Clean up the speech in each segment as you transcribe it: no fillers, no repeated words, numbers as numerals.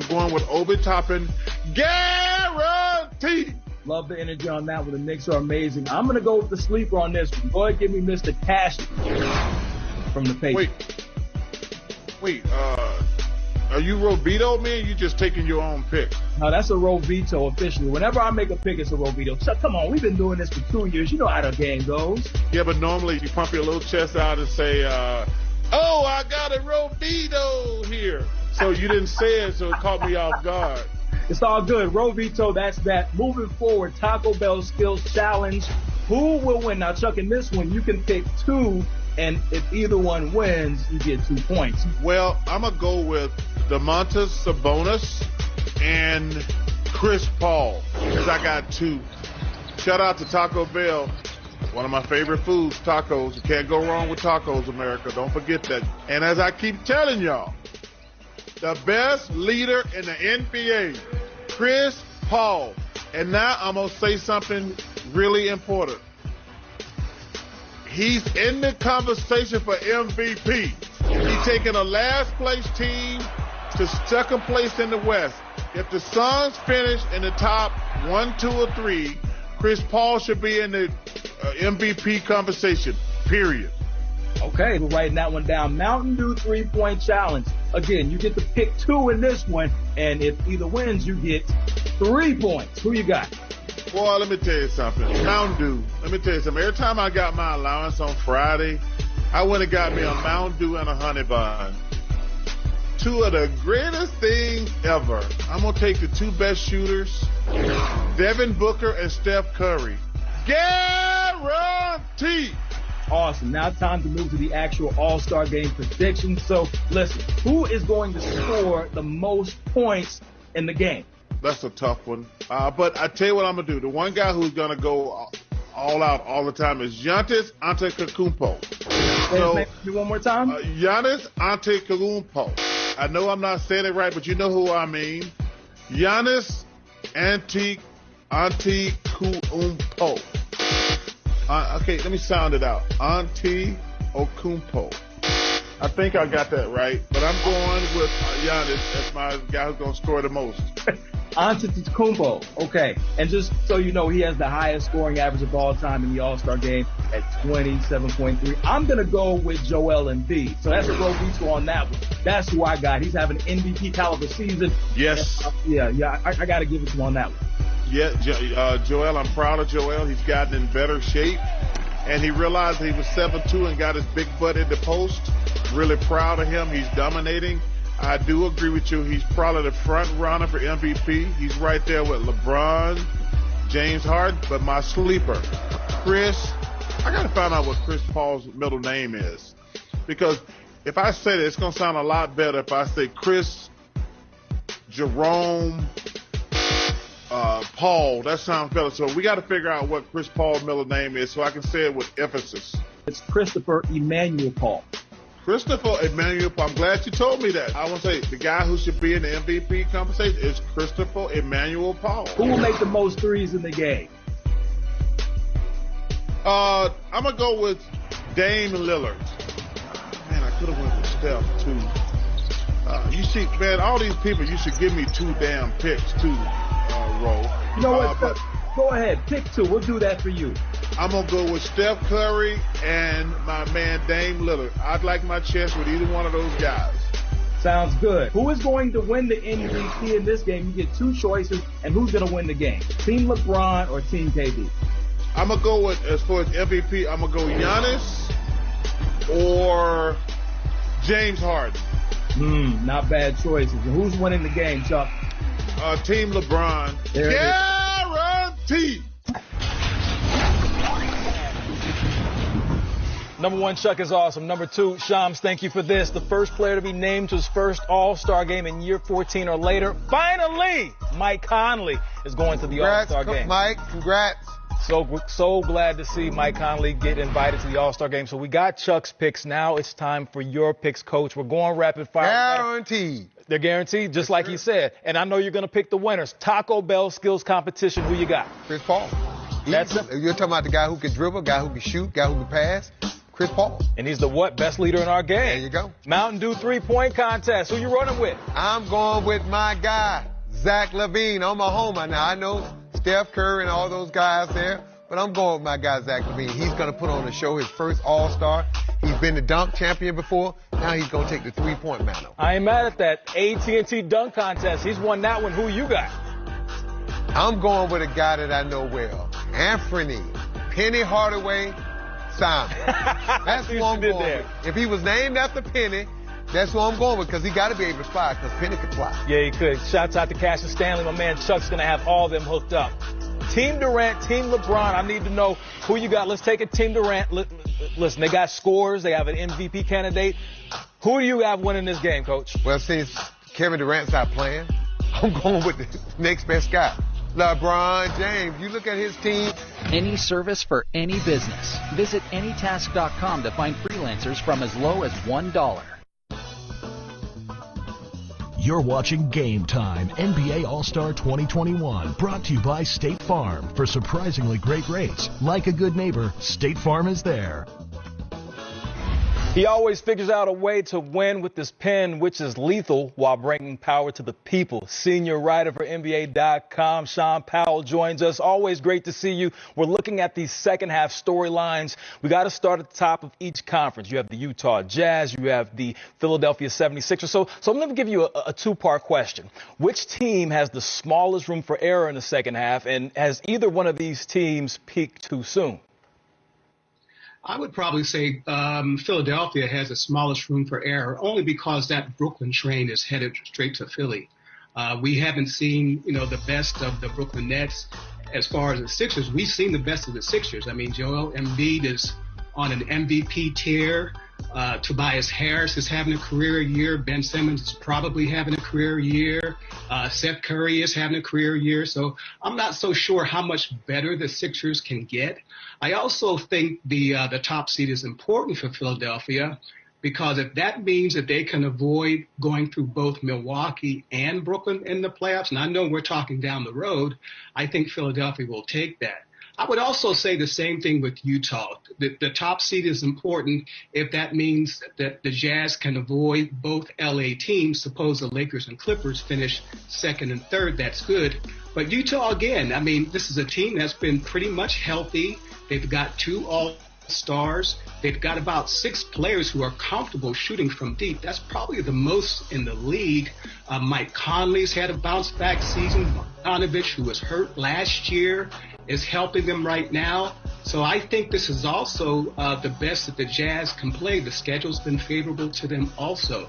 I'm going with Obi Toppin. Guaranteed. Love the energy on that one. The Knicks are amazing. I'm going to go with the sleeper on this one. Go ahead and give me Mr. Cash from the Patriots. Wait. Are you Robito, man? You just taking your own pick? No, that's a Robito officially. Whenever I make a pick, it's a Robito. So, come on, we've been doing this for 2 years. You know how the game goes. Yeah, but normally you pump your little chest out and say, oh, I got a Robito here. So you didn't say it, so it caught me off guard. It's all good. Robito, that's that. Moving forward, Taco Bell Skills Challenge. Who will win? Now, Chuck, in this one, you can pick two, and if either one wins, you get 2 points. Well, I'm going to go with Domantas Sabonis and Chris Paul, because I got two. Shout out to Taco Bell. One of my favorite foods, tacos. You can't go wrong with tacos, America. Don't forget that. And as I keep telling y'all, the best leader in the NBA, Chris Paul. And now I'm going to say something really important. He's in the conversation for MVP. He's taking a last place team to second place in the West. If the Suns finish in the top 1, 2, or 3, Chris Paul should be in the MVP conversation, period. Okay, we're writing that one down. Mountain Dew 3-point challenge. Again, you get to pick two in this one, and if either wins, you get 3 points. Who you got? Boy, let me tell you something. Mountain Dew. Let me tell you something. Every time I got my allowance on Friday, I went and got me a Mountain Dew and a honey bun. Two of the greatest things ever. I'm going to take the two best shooters, Devin Booker and Steph Curry. Guaranteed. Awesome. Now time to move to the actual All-Star Game predictions. So, listen, who is going to score the most points in the game? That's a tough one. But I tell you what I'm going to do. The one guy who's going to go all out all the time is Giannis Antetokounmpo. So, one more time? Giannis Antetokounmpo. I know I'm not saying it right, but you know who I mean. Giannis Antetokounmpo. Okay, let me sound it out. Antetokounmpo. I think I got that right, but I'm going with Giannis as my guy who's going to score the most. Antetokounmpo. Okay, and just so you know, he has the highest scoring average of all time in the All-Star Game at 27.3. I'm going to go with Joel Embiid. So that's a Robito on that one. That's who I got. He's having an MVP caliber season. Yes. I got to give it to him on that one. Yeah, Joel, I'm proud of Joel. He's gotten in better shape, and he realized he was 7'2" and got his big butt in the post. Really proud of him. He's dominating. I do agree with you. He's probably the front runner for MVP. He's right there with LeBron, James Harden, but my sleeper, Chris. I got to find out what Chris Paul's middle name is, because if I say that, it's going to sound a lot better if I say Chris Jerome Paul. That sounds better. So we got to figure out what Chris Paul's middle name is so I can say it with emphasis. It's Christopher Emmanuel Paul. Christopher Emmanuel Paul. I'm glad you told me that. I want to say the guy who should be in the MVP conversation is Christopher Emmanuel Paul. Who will make the most threes in the game? I'm going to go with Dame Lillard. Man, I could have went with Steph, too. You see, man, all these people, you should give me 2 damn picks, too, Ro. You know what? Go ahead. Pick 2. We'll do that for you. I'm going to go with Steph Curry and my man Dame Lillard. I'd like my chance with either one of those guys. Sounds good. Who is going to win the MVP in this game? You get 2 choices, and who's going to win the game? Team LeBron or Team KD? I'm going to go with, as far as MVP, I'm going to go Giannis or James Harden. Not bad choices. And who's winning the game, Chuck? Team LeBron. Guaranteed. Number 1, Chuck is awesome. Number 2, Shams, thank you for this. The first player to be named to his first All-Star game in year 14 or later. Finally, Mike Conley is going to the All-Star game. Mike, congrats. So glad to see Mike Conley get invited to the All-Star game. So we got Chuck's picks. Now it's time for your picks, Coach. We're going rapid fire. Guaranteed. They're guaranteed, just like he said. And I know you're going to pick the winners. Taco Bell skills competition. Who you got? Chris Paul. That's it. You're talking about the guy who can dribble, guy who can shoot, guy who can pass. Of Chris Paul. And he's the what? Best leader in our game. There you go. Mountain Dew 3-point contest. Who you running with? I'm going with my guy, Zach LaVine, Oklahoma. Now, I know Steph Curry and all those guys there, but I'm going with my guy, Zach LaVine. He's going to put on a show, his first All-Star. He's been the dunk champion before. Now he's going to take the three-point mantle. I ain't mad at that. AT&T dunk contest. He's won that one. Who you got? I'm going with a guy that I know well, Anthony Penny Hardaway Simon. That's who I'm going with. If he was named after Penny, that's who I'm going with, because he got to be able to fly, because Penny could fly. Yeah, he could. Shouts out to Cassius Stanley. My man Chuck's going to have all of them hooked up. Team Durant, Team LeBron. I need to know who you got. Let's take it Team Durant. Listen, they got scores. They have an MVP candidate. Who do you have winning this game, Coach? Well, since Kevin Durant's not playing, I'm going with the next best guy, LeBron James. You look at his team. Any service for any business. Visit anytask.com to find freelancers from as low as $1. You're watching Game Time, NBA All-Star 2021, brought to you by State Farm. For surprisingly great rates, like a good neighbor, State Farm is there. He always figures out a way to win with his pen, which is lethal, while bringing power to the people. Senior writer for NBA.com, Sean Powell, joins us. Always great to see you. We're looking at these second-half storylines. We got to start at the top of each conference. You have the Utah Jazz. You have the Philadelphia 76ers. So I'm going to give you a two-part question. Which team has the smallest room for error in the second half, and has either one of these teams peaked too soon? I would probably say Philadelphia has the smallest room for error, only because that Brooklyn train is headed straight to Philly. We haven't seen, the best of the Brooklyn Nets as far as the Sixers. We've seen the best of the Sixers. I mean, Joel Embiid is on an MVP tear. Tobias Harris is having a career year. Ben Simmons is probably having a career year. Seth Curry is having a career year. So I'm not so sure how much better the Sixers can get. I also think the top seed is important for Philadelphia, because if that means that they can avoid going through both Milwaukee and Brooklyn in the playoffs, and I know we're talking down the road, I think Philadelphia will take that. I would also say the same thing with Utah. The top seed is important if that means that the Jazz can avoid both LA teams. Suppose the Lakers and Clippers finish second and third, that's good. But Utah, again, I mean, this is a team that's been pretty much healthy. They've got 2 All-Stars. They've got about 6 players who are comfortable shooting from deep. That's probably the most in the league. Mike Conley's had a bounce-back season. Bogdanovic, who was hurt last year, is helping them right now. So I think this is also the best that the Jazz can play. The schedule's been favorable to them also.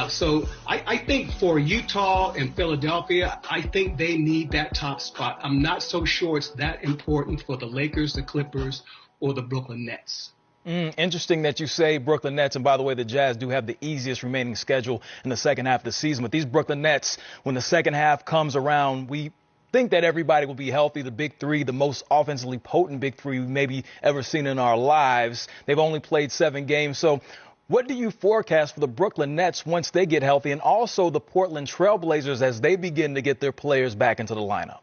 So I think for Utah and Philadelphia, I think they need that top spot. I'm not so sure it's that important for the Lakers, the Clippers, or the Brooklyn Nets. Interesting that you say Brooklyn Nets. And by the way, the Jazz do have the easiest remaining schedule in the second half of the season. But these Brooklyn Nets, when the second half comes around, we think that everybody will be healthy. The big three, the most offensively potent big three we've maybe ever seen in our lives. They've only played 7 games. So what do you forecast for the Brooklyn Nets once they get healthy, and also the Portland Trailblazers as they begin to get their players back into the lineup?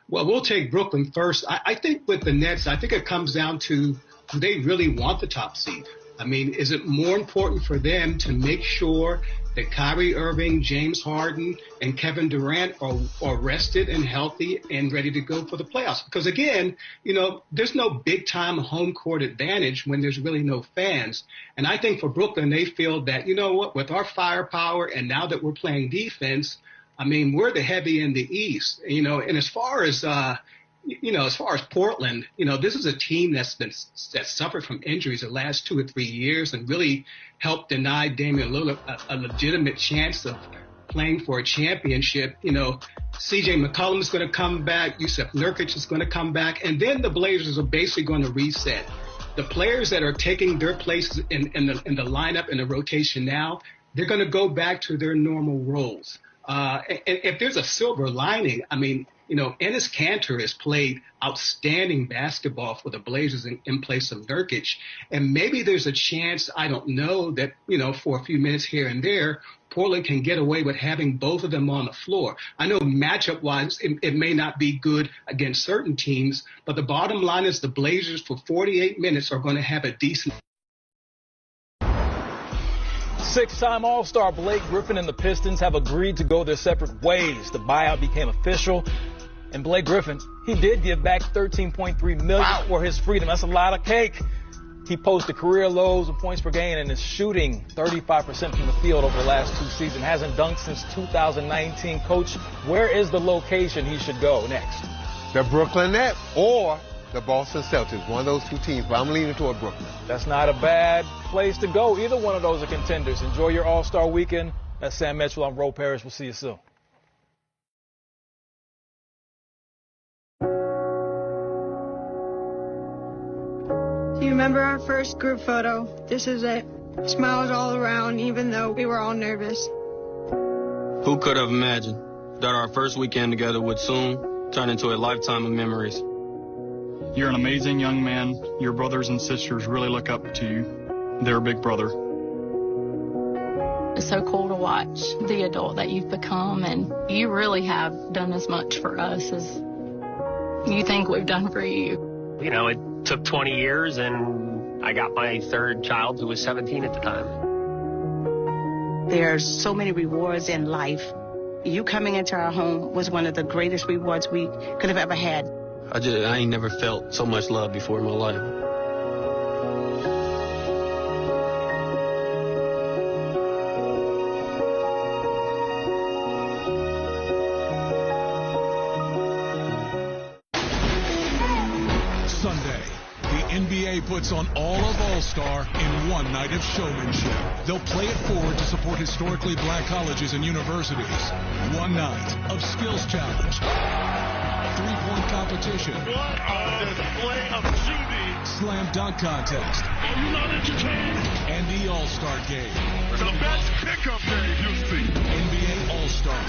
Well, we'll take Brooklyn first. I think with the Nets, I think it comes down to, do they really want the top seed? I mean, is it more important for them to make sure that Kyrie Irving, James Harden, and Kevin Durant are rested and healthy and ready to go for the playoffs? Because, again, there's no big-time home court advantage when there's really no fans. And I think for Brooklyn, they feel that, with our firepower and now that we're playing defense, I mean, we're the heavy in the East, and as far as Portland, this is a team that suffered from injuries the last 2 or 3 years and really helped deny Damian Lillard a legitimate chance of playing for a championship. C.J. McCollum is going to come back. Yusuf Nurkic is going to come back. And then the Blazers are basically going to reset. The players that are taking their places in the lineup, in the rotation now, they're going to go back to their normal roles. And if there's a silver lining, I mean, you know, Enes Kanter has played outstanding basketball for the Blazers in place of Nurkic. And maybe there's a chance, I don't know, that, you know, for a few minutes here and there, Portland can get away with having both of them on the floor. I know matchup-wise, it may not be good against certain teams, but the bottom line is the Blazers for 48 minutes are going to have a decent. Six-time All-Star Blake Griffin and the Pistons have agreed to go their separate ways. The buyout became official. And Blake Griffin, he did give back $13.3 million for his freedom. That's a lot of cake. He posted career lows in points per game and is shooting 35% from the field over the last 2 seasons. Hasn't dunked since 2019. Coach, where is the location he should go next? The Brooklyn Nets or the Boston Celtics. One of those two teams, but I'm leaning toward Brooklyn. That's not a bad place to go. Either one of those are contenders. Enjoy your All-Star weekend. That's Sam Mitchell. I'm Ro Parrish. We'll see you soon. Do you remember our first group photo? This is it. Smiles all around, even though we were all nervous. Who could have imagined that our first weekend together would soon turn into a lifetime of memories? You're an amazing young man. Your brothers and sisters really look up to you. They're a big brother. It's so cool to watch the adult that you've become, and you really have done as much for us as you think we've done for you. You know, it took 20 years, and I got my third child, who was 17 at the time. There's so many rewards in life. You coming into our home was one of the greatest rewards we could have ever had. I ain't never felt so much love before in my life. Sunday, the NBA puts on all of All-Star in one night of showmanship. They'll play it forward to support historically black colleges and universities. One night of skills challenge, three-point competition, what a display of shooting, slam dunk contest, are you not entertained? and the All-Star game. The best pickup game you've seen. NBA All-Star.